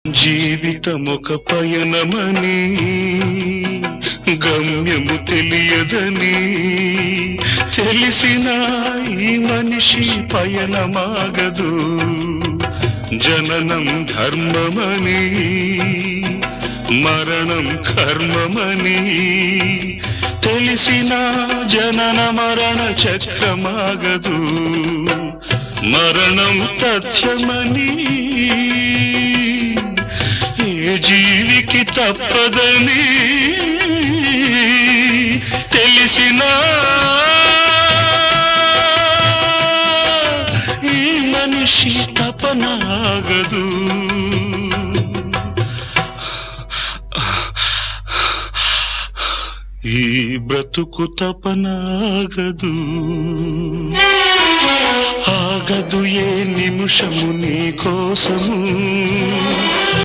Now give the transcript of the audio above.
జీవితమొక పయనమని గమ్యము తెలియదని తెలిసిన ఈ మనిషి పయనమాగదు. జననం ధర్మమని మరణం కర్మమని తెలిసిన జనన మరణ చక్రమాగదు. మరణం తథ్యమని ఏ జీవికి తప్పదని తెలిసిన ఈ మనిషి తపనాగదు. ఈ బ్రతుకు తపనాగదు. ఆగదు ఏ నిమిషము నీ కోసము